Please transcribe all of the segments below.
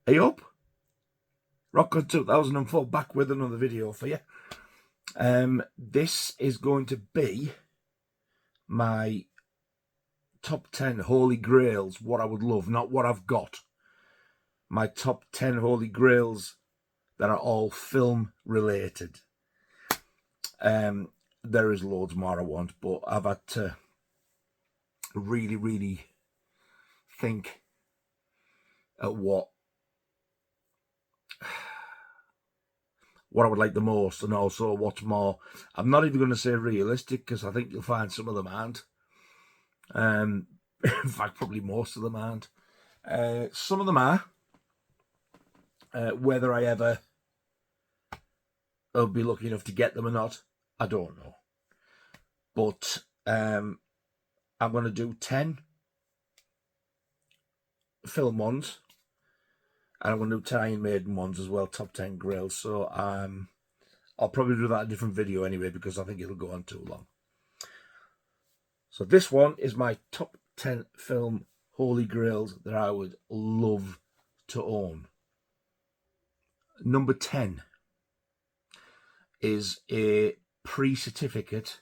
Hey up, Rockcon 2004 back with another video for you. This is going to be my top 10 Holy Grails, what I would love, not what I've got. My top 10 Holy Grails that are all film related. There is loads more I want, but I've had to really think at what I would like the most, and also what's more. I'm not even going to say realistic, because I think you'll find some of them aren't. In fact, probably most of them aren't. Some of them are. Whether I ever will be lucky enough to get them or not, I don't know. But I'm going to do 10 film ones. And I'm going to do 10 Iron Maiden ones as well, top 10 grails. So I'll probably do that in a different video anyway, because I think it'll go on too long. So this one is my top 10 film Holy Grails that I would love to own. Number 10 is a pre-certificate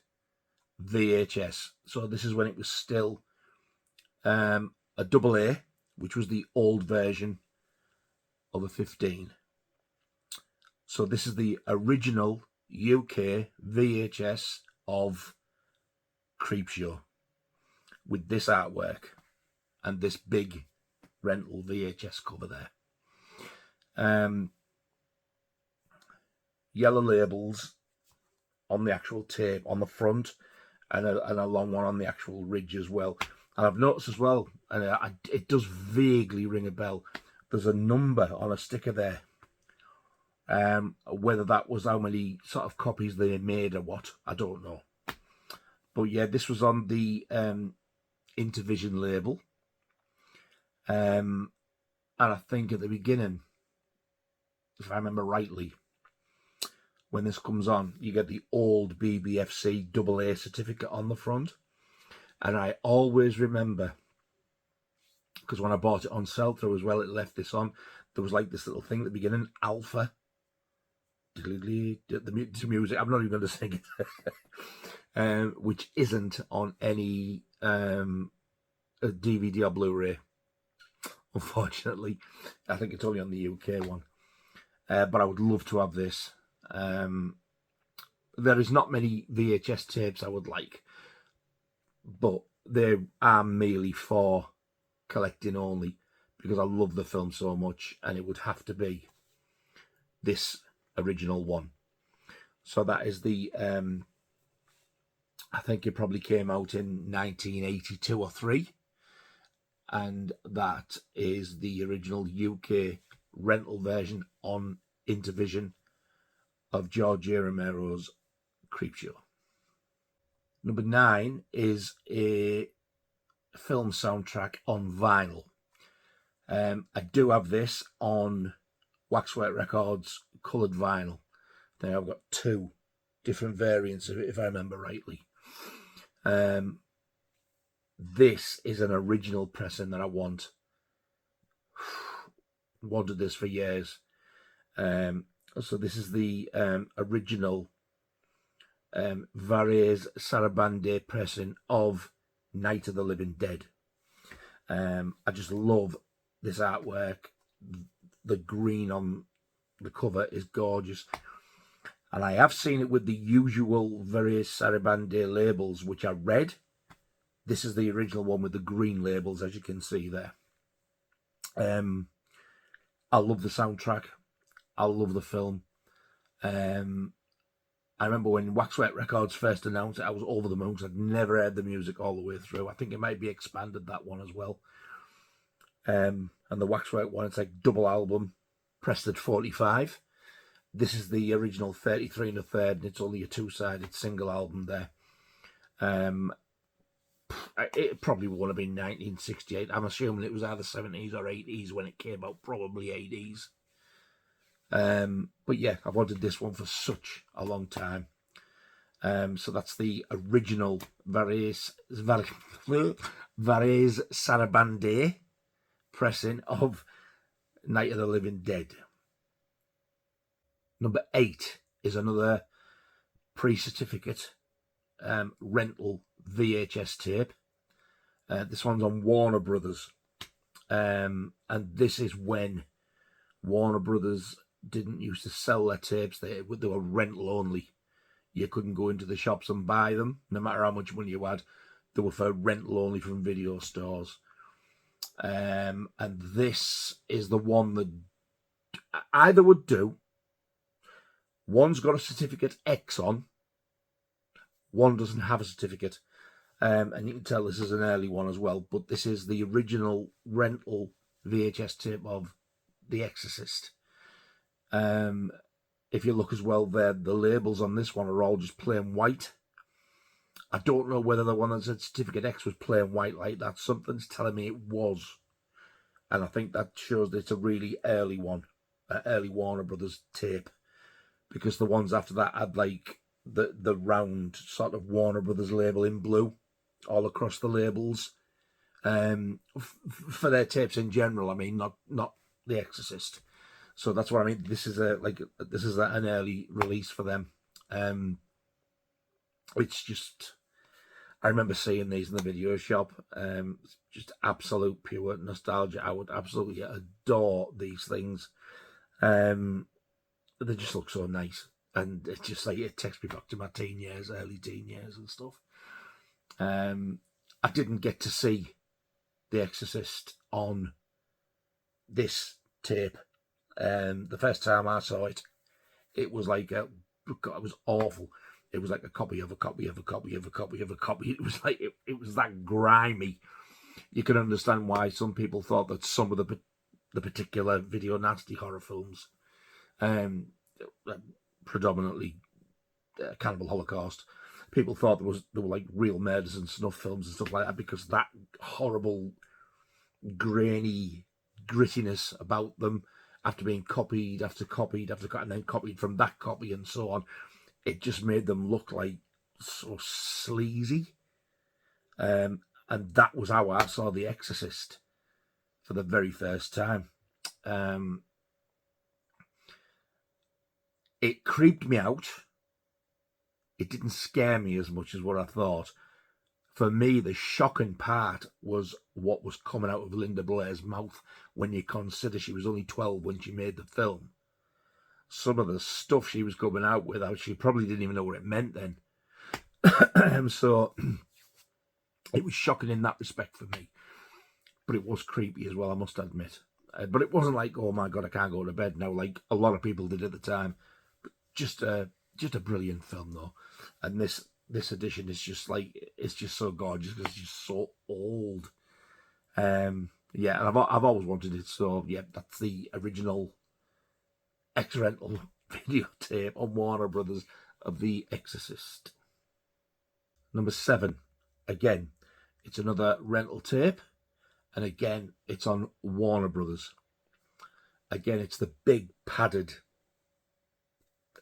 VHS. So this is when it was still a AA, which was the old version of a 15. So this is the original UK VHS of Creepshow, with this artwork and this big rental VHS cover there. Yellow labels on the actual tape on the front, and a long one on the actual ridge as well. And I've noticed as well, and it does vaguely ring a bell, there's a number on a sticker there. Whether that was how many sort of copies they made or what, I don't know. But yeah, this was on the Intervision label. And I think at the beginning, if I remember rightly, when this comes on, you get the old BBFC AA certificate on the front. And I always remember, because when I bought it on sell-through as well, it left this on. There was like this little thing at the beginning, Alpha. The music, I'm not even going to sing it. Which isn't on any DVD or Blu-ray, unfortunately. I think it's only on the UK one. But I would love to have this. There is not many VHS tapes I would like, but they are merely for collecting only, because I love the film so much, and it would have to be this original one. So that is the I think it probably came out in 1982 or 3, and that is the original UK rental version on Intervision of George A. Romero's Creepshow. Number 9 is a film soundtrack on vinyl. I do have this on Waxwork Records coloured vinyl. I think I've got 2 different variants of it, if I remember rightly. This is an original pressing that I want. Wanted this for years. So this is the original Varese Sarabande pressing of Night of the Living Dead. I just love this artwork. The green on the cover is gorgeous. And I have seen it with the usual Varese Sarabande labels, which are red. This is the original one with the green labels, as you can see there. I love the soundtrack. I love the film. I remember when Waxwork Records first announced it, I was over the moon, because I'd never heard the music all the way through. I think it might be expanded, that one as well. And the Waxwork one, it's like double album, pressed at 45. This is the original 33 1/3, and it's only a 2-sided single album there. It probably would have been 1968. I'm assuming it was either 70s or 80s when it came out, probably 80s. But yeah, I've wanted this one for such a long time. So that's the original Varese Sarabande pressing of Night of the Living Dead. Number 8 is another pre-certificate rental VHS tape. This one's on Warner Brothers. And this is when Warner Brothers didn't used to sell their tapes. They were rental only. You couldn't go into the shops and buy them, no matter how much money you had. They were for rental only from video stores. And this is the one that either would do. One's got a certificate X on. One doesn't have a certificate. And you can tell this is an early one as well. But this is the original rental VHS tape of The Exorcist. If you look as well there, the labels on this one are all just plain white. I don't know whether the one that said certificate X was plain white like that. Something's telling me it was. And I think that shows that it's a really early one. Early Warner Brothers tape. Because the ones after that had like the round sort of Warner Brothers label in blue all across the labels. For their tapes in general, I mean, not The Exorcist. So that's what I mean. This is an early release for them. It's just, I remember seeing these in the video shop. Just absolute pure nostalgia. I would absolutely adore these things. They just look so nice, and it's just like it takes me back to my teen years, early teen years and stuff. I didn't get to see The Exorcist on this tape. The first time I saw it, it was like it was awful. It was like a copy of a copy of a copy of a copy of a copy. It was like it was that grimy. You can understand why some people thought that some of the particular video nasty horror films, predominantly Cannibal Holocaust, people thought there were like real murders and snuff films and stuff like that, because that horrible grainy grittiness about them, after being copied after copied after and then copied from that copy and so on, it just made them look like so sleazy. And that was how I saw The Exorcist for the very first time. It creeped me out. It didn't scare me as much as what I thought. For me, the shocking part was what was coming out of Linda Blair's mouth when you consider she was only 12 when she made the film. Some of the stuff she was coming out with, she probably didn't even know what it meant then. So it was shocking in that respect for me. But it was creepy as well, I must admit. But it wasn't like, oh my God, I can't go to bed now, like a lot of people did at the time. But just a brilliant film though. And this edition is just like, it's just so gorgeous because it's just so old. Yeah, and I've always wanted it. So yeah, that's the original X-rental videotape on Warner Brothers of The Exorcist. Number 7, again, it's another rental tape, and again, it's on Warner Brothers. Again, it's the big padded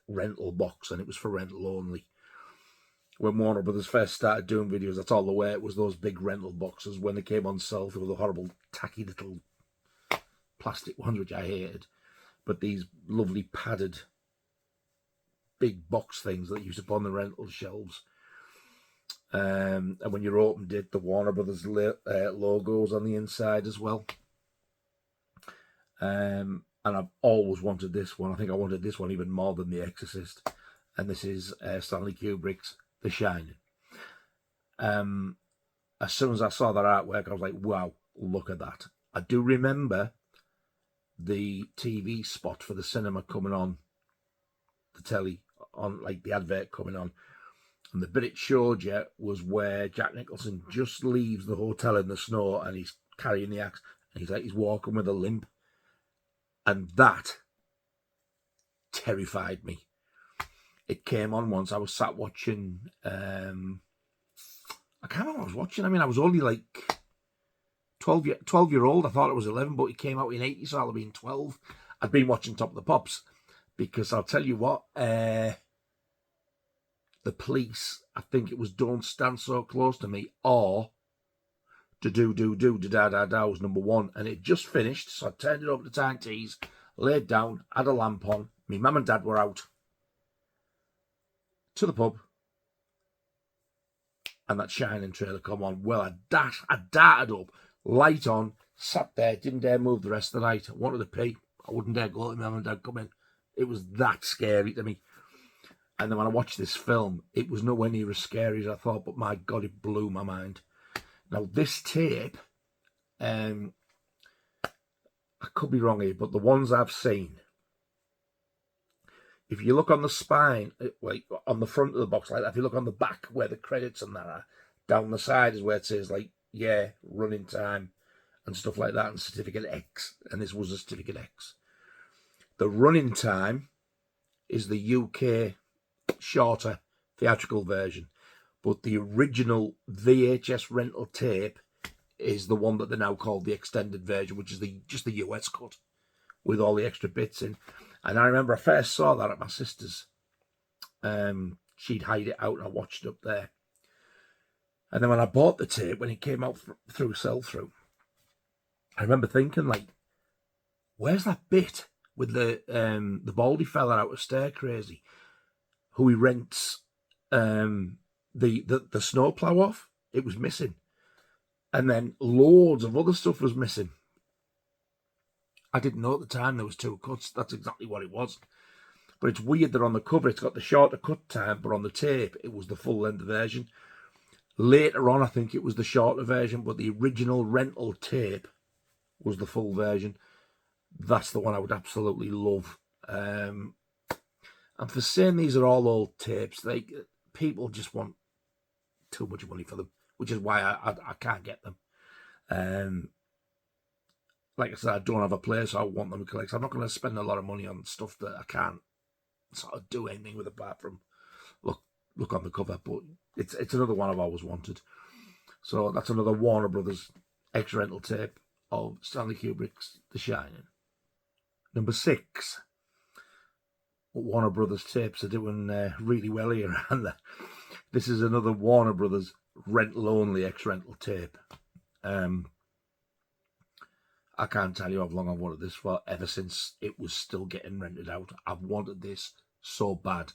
rental box, and it was for rental only. When Warner Brothers first started doing videos, that's all the way it was, those big rental boxes. When they came on sale, they were the horrible, tacky little plastic ones, which I hated. But these lovely padded big box things that used to put on the rental shelves. And when you opened it, the Warner Brothers logos on the inside as well. And I've always wanted this one. I think I wanted this one even more than The Exorcist. And this is Stanley Kubrick's The Shining. As soon as I saw that artwork, I was like, wow, look at that. I do remember the TV spot for the cinema coming on the telly, on like the advert coming on. And the bit it showed you was where Jack Nicholson just leaves the hotel in the snow and he's carrying the axe and he's walking with a limp. And that terrified me. It came on once. I was sat watching, I can't remember what I was watching. I mean, I was only like 12-year-old. I thought it was 11, but it came out in 80, so I'll have been 12. I'd been watching Top of the Pops, because I'll tell you what, the police, I think it was Don't Stand So Close to Me or Da was number one, and it just finished. So I turned it over to Tiny T's, laid down, had a lamp on. My mum and dad were out to the pub, and that Shining trailer come on. Well, I darted up, light on, sat there, didn't dare move the rest of the night. I wanted to pee. I wouldn't dare go let my mum and dad come in. It was that scary to me. And then when I watched this film, it was nowhere near as scary as I thought, but my God, it blew my mind. Now, this tape, I could be wrong here, but the ones I've seen, if you look on the spine, like on the front of the box like that, if you look on the back where the credits and that are, down the side is where it says, like, yeah, running time and stuff like that, and certificate X, and this was a certificate X. The running time is the UK shorter theatrical version, but the original VHS rental tape is the one that they now call the extended version, which is just the US cut with all the extra bits in. And I remember I first saw that at my sister's. She'd hide it out and I watched it up there. And then when I bought the tape, when it came out through sell-through, I remember thinking, like, where's that bit with the baldy fella out of Stir Crazy, who he rents the snowplow off? It was missing. And then loads of other stuff was missing. I didn't know at the time there was two cuts. That's exactly what it was. But it's weird that on the cover it's got the shorter cut time, but on the tape it was the full-length version. Later on, I think it was the shorter version, but the original rental tape was the full version. That's the one I would absolutely love. And for saying these are all old tapes, like, people just want too much money for them, which is why I can't get them. Like I said, I don't have a place, so I want them to collect. So I'm not going to spend a lot of money on stuff that I can't sort of do anything with apart from look on the cover. But it's another one I've always wanted. So that's another Warner Brothers X rental tape of Stanley Kubrick's The Shining. Number 6. Warner Brothers tapes are doing really well here, and this is another Warner Brothers rental only X rental tape. I can't tell you how long I've wanted this for, ever since it was still getting rented out. I've wanted this so bad.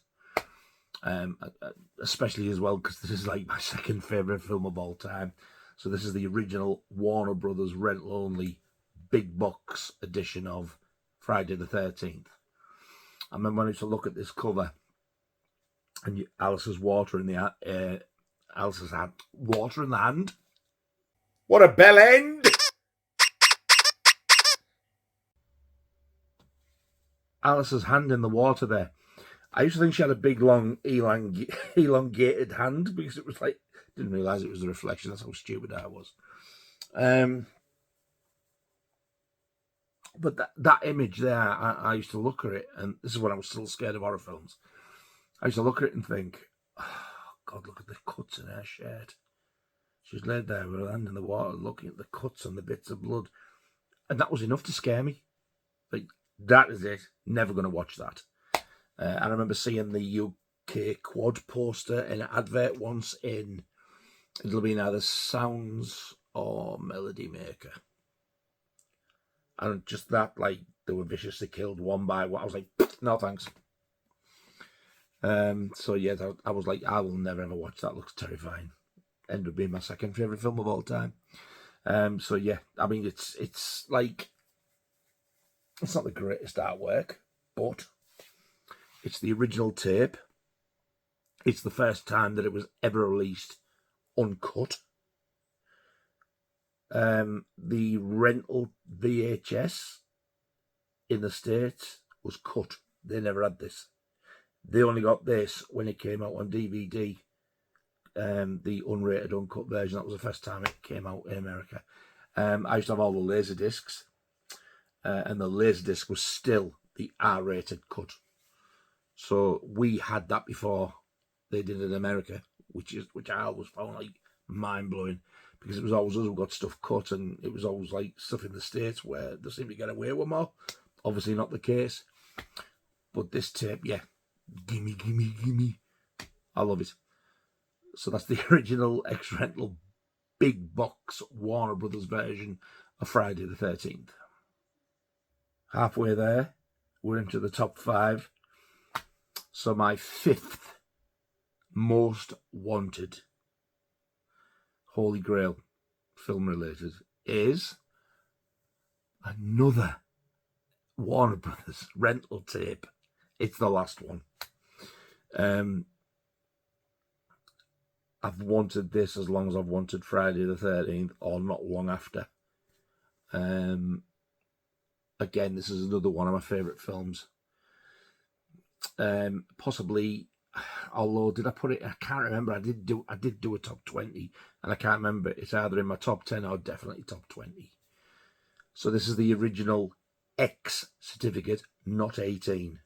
Especially as well because this is like my second favourite film of all time. So this is the original Warner Brothers rental only big box edition of Friday the 13th. I remember when I used to look at this cover, and Alice's water in the Alice's had water in the hand. What a bell end! Alice's hand in the water there. I used to think she had a big, long, elongated hand, because it was like, didn't realise it was the reflection. That's how stupid I was. But that image there, I used to look at it, and this is when I was still scared of horror films. I used to look at it and think, oh, God, look at the cuts in her shirt. She's laid there with her hand in the water, looking at the cuts and the bits of blood. And that was enough to scare me. Like, that is it. Never going to watch that. I remember seeing the UK quad poster in an advert once it'll be either Sounds or Melody Maker. And just that, like, they were viciously killed one by one. I was like, no thanks. So yeah, I was like, I will never ever watch that. Looks terrifying. Ended up being my second favourite film of all time. So yeah, I mean, it's like, it's not the greatest artwork, but it's the original tape. It's the first time that it was ever released uncut. The rental VHS in the States was cut. They never had this. They only got this when it came out on DVD. The unrated, uncut version. That was the first time it came out in America. I used to have all the LaserDiscs. And the LaserDisc was still the R-rated cut. So we had that before they did in America, which I always found like mind-blowing, because it was always us who got stuff cut, and it was always like stuff in the States where they seem to get away with more. Obviously not the case. But this tape, yeah, gimme, gimme, gimme. I love it. So that's the original X rental big box Warner Brothers version of Friday the 13th. Halfway there, we're into the top 5. So my 5th most wanted Holy Grail film related is another Warner Brothers rental tape. It's the last one. I've wanted this as long as I've wanted Friday the 13th, or not long after. Again, this is another one of my favourite films. Possibly, although did I put it? I can't remember. I did do a top 20, and I can't remember. It's either in my top 10 or definitely top 20. So this is the original X certificate, not 18,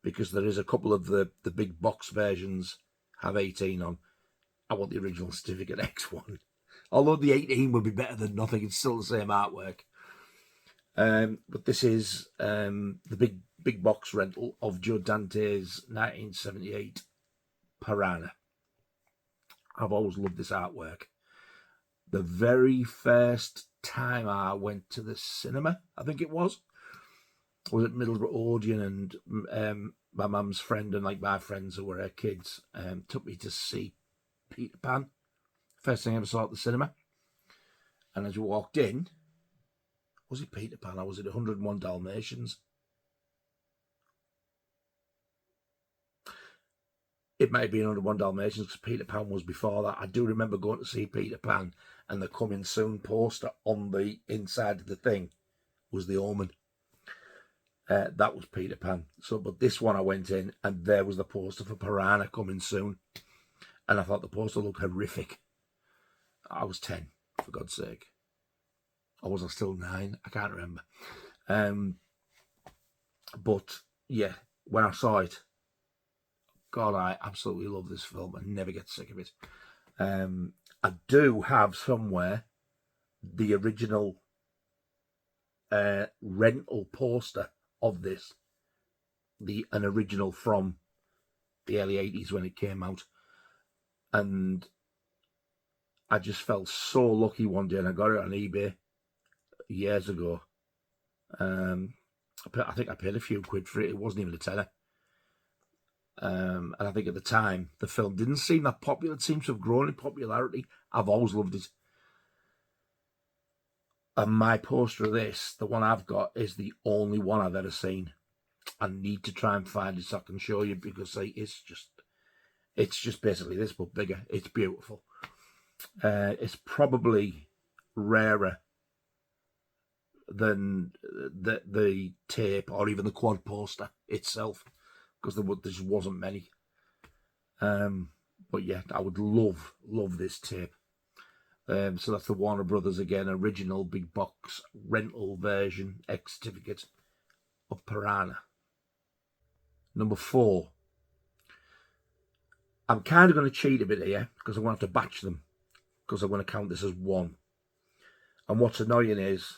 because there is a couple of the big box versions have 18 on. I want the original certificate X one. Although the 18 would be better than nothing, it's still the same artwork. But this is the big box rental of Joe Dante's 1978 Piranha. I've always loved this artwork. The very first time I went to the cinema, I think it was at Middlesbrough Odeon, and my mum's friend and like my friends who were her kids took me to see Peter Pan. First thing I ever saw at the cinema. And as we walked in, was it Peter Pan or was it 101 Dalmatians? It might have been 101 Dalmatians because Peter Pan was before that. I do remember going to see Peter Pan, and the coming soon poster on the inside of the thing was The Omen. That was Peter Pan. So, but this one I went in, and there was the poster for Piranha coming soon. And I thought the poster looked horrific. I was 10, for God's sake. Or was I still 9? I can't remember. But, yeah, when I saw it, God, I absolutely love this film. I never get sick of it. I do have somewhere the original rental poster of this. An original from the early 80s when it came out. And I just felt so lucky one day, and I got it on eBay years ago. I think I paid a few quid for it. It wasn't even a tenner. And I think at the time, the film didn't seem that popular. It seems to have grown in popularity. I've always loved it. And my poster of this, the one I've got, is the only one I've ever seen. I need to try and find it so I can show you, because it's just basically this, but bigger. It's beautiful. It's probably rarer than the tape or even the quad poster itself, because there just wasn't many. But yeah, I would love this tape. So that's the Warner Brothers again, original big box rental version X certificate of Piranha. Number 4. I'm kind of going to cheat a bit here because I'm going to have to batch them, because I'm going to count this as one. And what's annoying is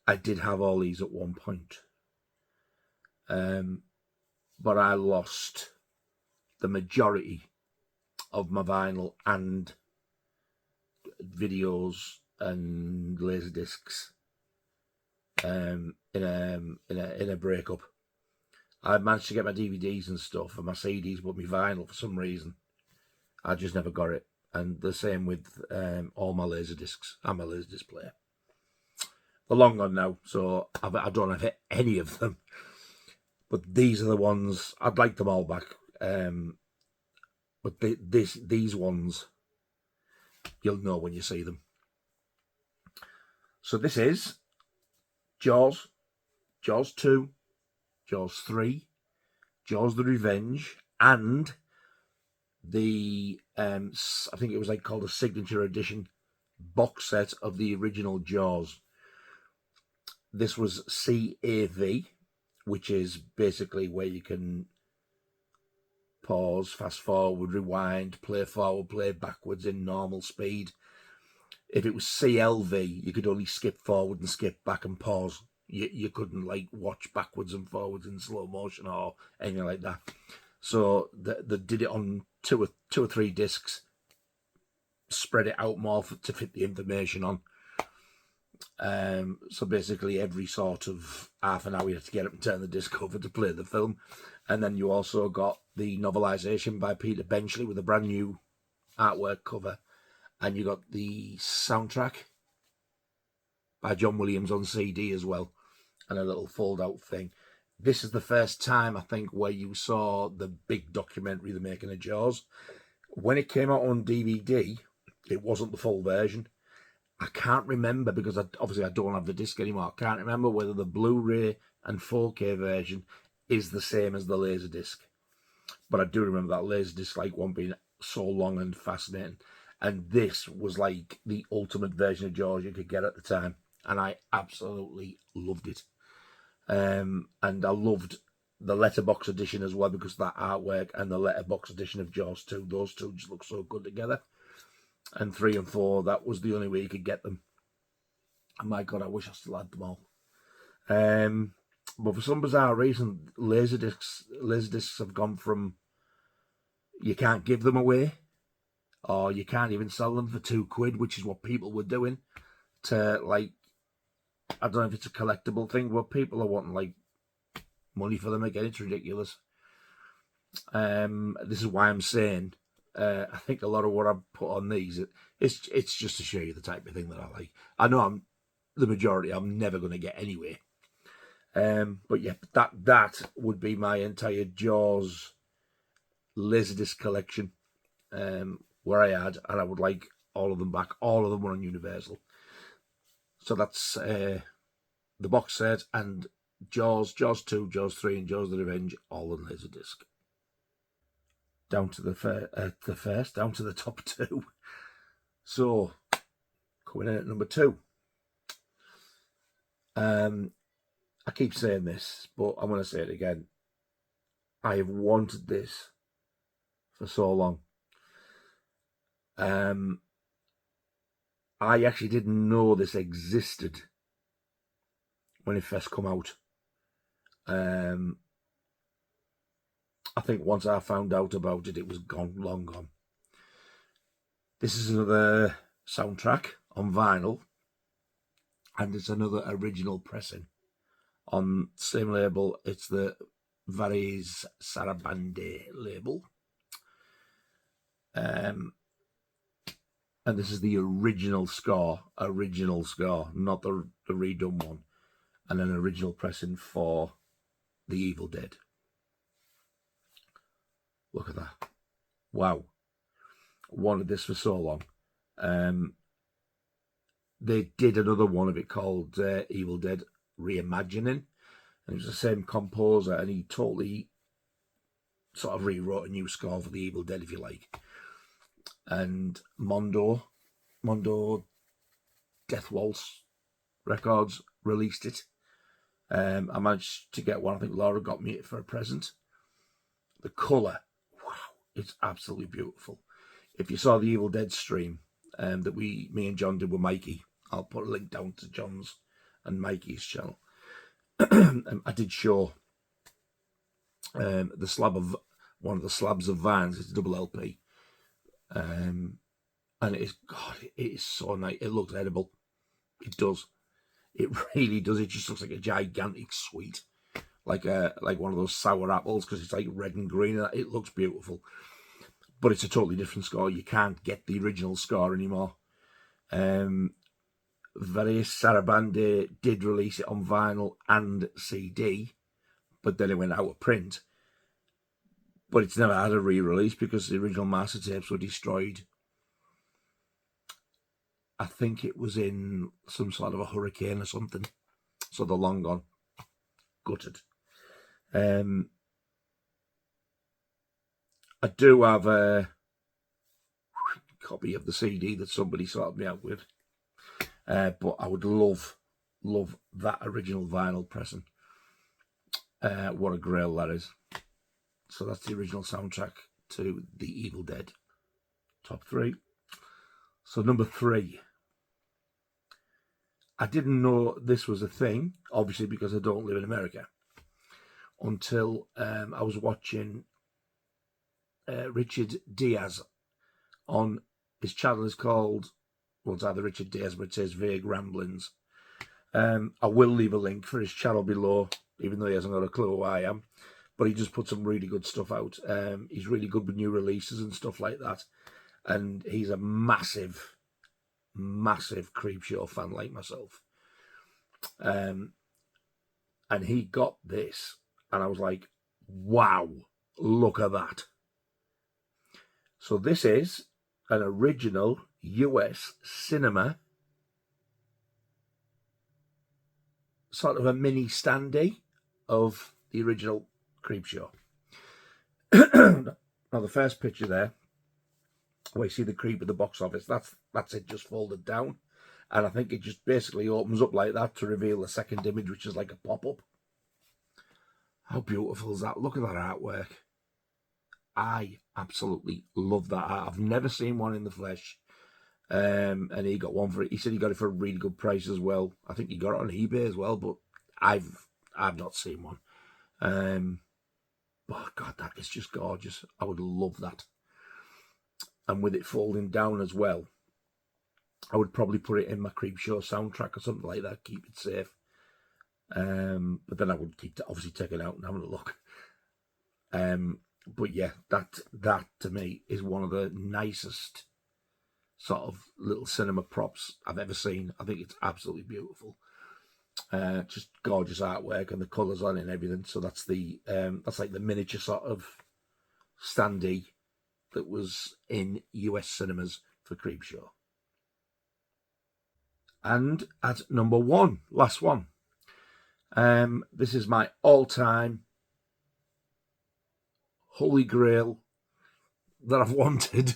I did have all these at one point. But I lost the majority of my vinyl and videos and LaserDiscs in a breakup. I managed to get my DVDs and stuff and my CDs, but my vinyl, for some reason, I just never got it. And the same with all my LaserDiscs and my LaserDisc player. They're long gone now, so I don't have any of them. But these are the ones, I'd like them all back. But these ones, you'll know when you see them. So this is Jaws, Jaws 2, Jaws 3, Jaws the Revenge, and the, I think it was like called a signature edition box set of the original Jaws. This was CAV, which is basically where you can pause, fast forward, rewind, play forward, play backwards in normal speed. If it was CLV, you could only skip forward and skip back and pause. You couldn't like watch backwards and forwards in slow motion or anything like that. So they did it on two or three discs. spread it out more to fit the information on. So basically every sort of half an hour you had to get up and turn the disc over to play the film. And then you also got the novelisation by Peter Benchley with a brand new artwork cover. And you got the soundtrack by John Williams on CD as well, and a little fold-out thing. This is the first time, I think, where you saw the big documentary, The Making of Jaws. When it came out on DVD, it wasn't the full version. I can't remember, because obviously I don't have the disc anymore. I can't remember whether the Blu-ray and 4K version is the same as the LaserDisc. But I do remember that LaserDisc one being so long and fascinating. And this was like the ultimate version of Jaws you could get at the time. And I absolutely loved it. And I loved the letterbox edition as well, because that artwork and the letterbox edition of Jaws 2, those two just look so good together. And 3 and 4, that was the only way you could get them. And my God, I wish I still had them all. But for some bizarre reason, LaserDiscs have gone from you can't give them away, or you can't even sell them for £2, which is what people were doing, to like, I don't know if it's a collectible thing, but people are wanting money for them again. It's ridiculous. This is why I'm saying I think a lot of what I've put on these, it's just to show you the type of thing that I like. I know the majority I'm never going to get anyway. But yeah, that would be my entire Jaws LaserDisc collection, where I had, and I would like all of them back. All of them were on Universal. So that's the box set, and Jaws 2, Jaws 3, and Jaws the Revenge, all on LaserDisc. Down to down to the top 2. So, coming in at number 2. I keep saying this, but I'm going to say it again. I have wanted this for so long. I actually didn't know this existed when it first come out. I think once I found out about it, it was gone, long gone. This is another soundtrack on vinyl, and it's another original pressing on the same label. It's the Vares Sarabande label. And this is the original score, not the redone one, and an original pressing for The Evil Dead. Look at that. Wow. Wanted this for so long. They did another one of it called Evil Dead Reimagining, and it was the same composer, and he totally sort of rewrote a new score for The Evil Dead, if you like. And Mondo Death Waltz Records released it. I managed to get one. I think Laura got me it for a present. The colour, wow, it's absolutely beautiful. If you saw the Evil Dead stream that me and John did with Mikey, I'll put a link down to John's and Mikey's channel. I did show the slab of one of the slabs of Vans. It's a double LP. And it is so nice. It looks edible. It does. It really does. It just looks like a gigantic sweet, like one of those sour apples, because it's like red and green. It looks beautiful, but it's a totally different score. You can't get the original score anymore. Vares Sarabande did release it on vinyl and CD, but then it went out of print. But it's never had a re-release because the original master tapes were destroyed. I think it was in some sort of a hurricane or something. So they're long gone. Gutted. I do have a copy of the CD that somebody sorted me out with. But I would love that original vinyl pressing. What a grail that is. So that's the original soundtrack to The Evil Dead. Top 3. So number 3. I didn't know this was a thing, obviously, because I don't live in America, until I was watching Richard Diaz on His channel is called, well, it's either Richard Days, but it says Vague Ramblings. I will leave a link for his channel below, even though he hasn't got a clue who I am. But he just put some really good stuff out. He's really good with new releases and stuff like that. And he's a massive, massive Creepshow fan like myself. And he got this, and I was like, wow, look at that. So this is an original US cinema, sort of a mini standee of the original Creepshow. Now, the first picture there, where you see the creep at the box office, that's it just folded down. And I think it just basically opens up like that to reveal the second image, which is like a pop-up. How beautiful is that? Look at that artwork. I absolutely love that art. I've never seen one in the flesh. And he got one for it. He said he got it for a really good price as well. I think he got it on eBay as well, but I've not seen one. But God, that is just gorgeous. I would love that. And with it folding down as well, I would probably put it in my Creepshow soundtrack or something like that, keep it safe. But then I would keep obviously taking it out and having a look. But yeah, that to me is one of the nicest sort of little cinema props I've ever seen. I think it's absolutely beautiful. Just gorgeous artwork and the colours on it and everything. So that's the that's like the miniature sort of standee that was in US cinemas for Creepshow. And at number one, last one, this is my all-time Holy Grail that I've wanted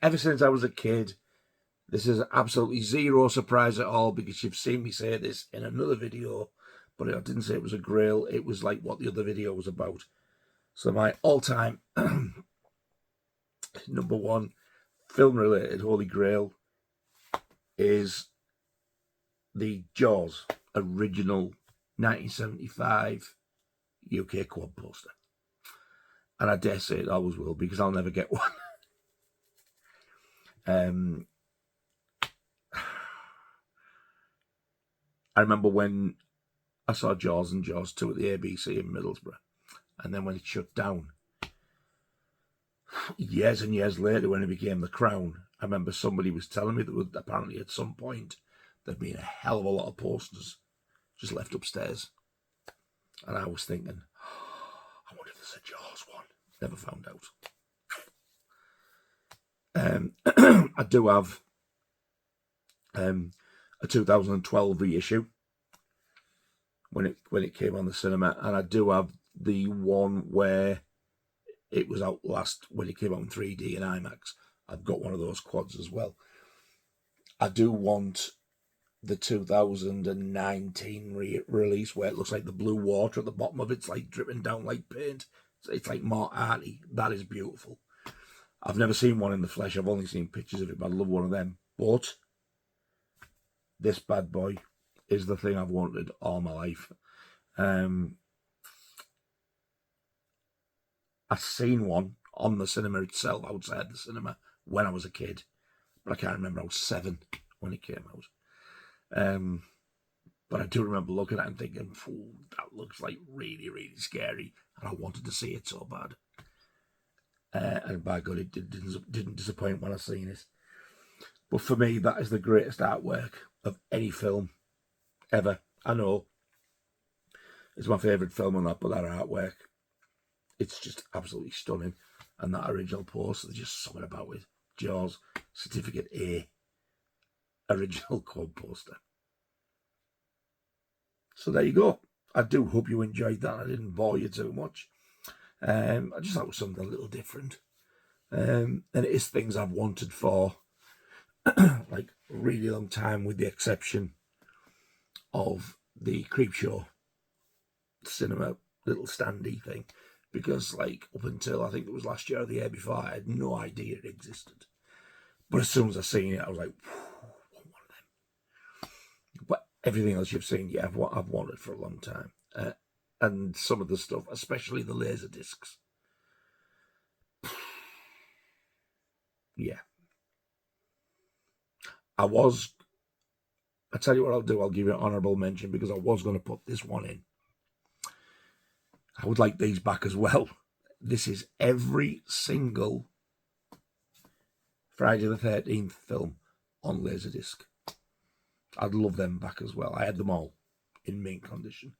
ever since I was a kid. This is absolutely zero surprise at all, because you've seen me say this in another video, but I didn't say it was a grail. It was like what the other video was about. So my all-time number one film-related Holy Grail is the Jaws original 1975 UK quad poster. And I dare say it always will, because I'll never get one. I remember when I saw Jaws and Jaws 2 at the ABC in Middlesbrough, and then when it shut down, years and years later when it became The Crown, I remember somebody was telling me that apparently at some point there'd been a hell of a lot of posters just left upstairs. And I was thinking, I wonder if there's a Jaws one. Never found out. I do have a 2012 reissue when it came on the cinema, and I do have the one where it was out last when it came out in 3D and IMAX. I've got one of those quads as well. I do want the 2019 release where it looks like the blue water at the bottom of it's like dripping down like paint. It's like more arty. That is beautiful. I've never seen one in the flesh. I've only seen pictures of it, but I love one of them. But this bad boy is the thing I've wanted all my life. I've seen one on the cinema itself, outside the cinema, when I was a kid. But I can't remember. I was 7 when it came out. But I do remember looking at it and thinking, that looks like really, really scary. And I wanted to see it so bad. And by God, it didn't disappoint when I seen it. But for me, that is the greatest artwork of any film ever. I know it's my favourite film on that, but that artwork, it's just absolutely stunning. And that original poster, there's just something about it. Jaws, Certificate A, original quad poster. So there you go. I do hope you enjoyed that. I didn't bore you too much. I just thought it was something a little different. And it is things I've wanted for like a really long time, with the exception of the Creepshow cinema little standee thing. Because like up until I think it was last year or the year before, I had no idea it existed. But as soon as I seen it, I was like, I want one of them. But everything else you've seen, yeah, I've wanted for a long time. And some of the stuff, especially the LaserDiscs. Yeah. I tell you what I'll do, I'll give you an honourable mention because I was going to put this one in. I would like these back as well. This is every single Friday the 13th film on LaserDisc. I'd love them back as well. I had them all in mint condition.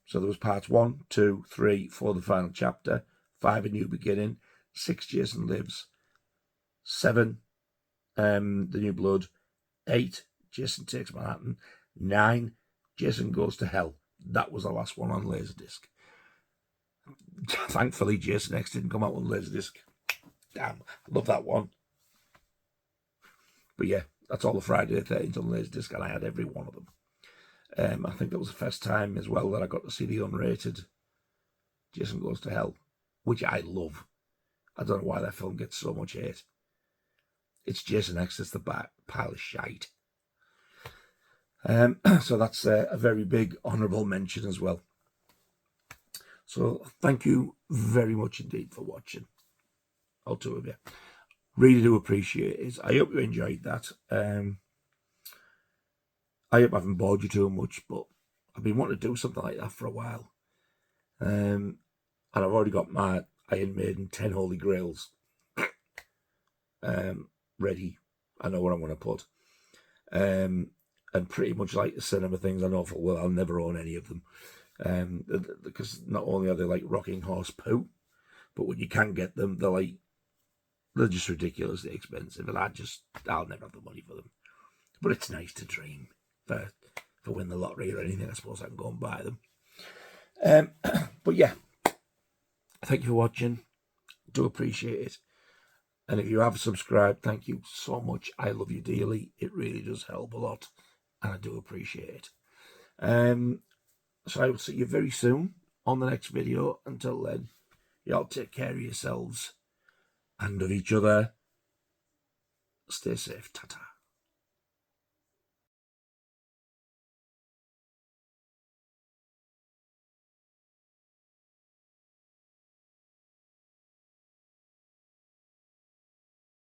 So there was parts 1, 2, 3, 4, the final chapter, 5, a new beginning, 6, Jason Lives, 7, the new blood, 8, Jason Takes Manhattan, 9, Jason Goes to Hell. That was the last one on LaserDisc. Thankfully, Jason X didn't come out on LaserDisc. Damn, love that one. But yeah, that's all the Friday the 13th on LaserDisc, and I had every one of them. I think that was the first time as well that I got to see the unrated Jason Goes to Hell, which I love. I don't know why that film gets so much hate. It's Jason X that's the pile of shite. So that's a very big honourable mention as well. So thank you very much indeed for watching, all 2 of you. Really do appreciate it. I hope you enjoyed that. I hope I haven't bored you too much, but I've been wanting to do something like that for a while. And I've already got my Iron Maiden 10 Holy Grails ready. I know what I'm going to put. And pretty much like the cinema things, I know full well I'll never own any of them. Because not only are they like rocking horse poo, but when you can get them, they're just ridiculously expensive, and I'll never have the money for them. But it's nice to dream for win the lottery or anything. I suppose I can go and buy them. But yeah, thank you for watching. Do appreciate it. And if you have subscribed, thank you so much. I love you dearly. It really does help a lot, and I do appreciate it. So I will see you very soon on the next video. Until then, y'all take care of yourselves and of each other. Stay safe. Ta-ta.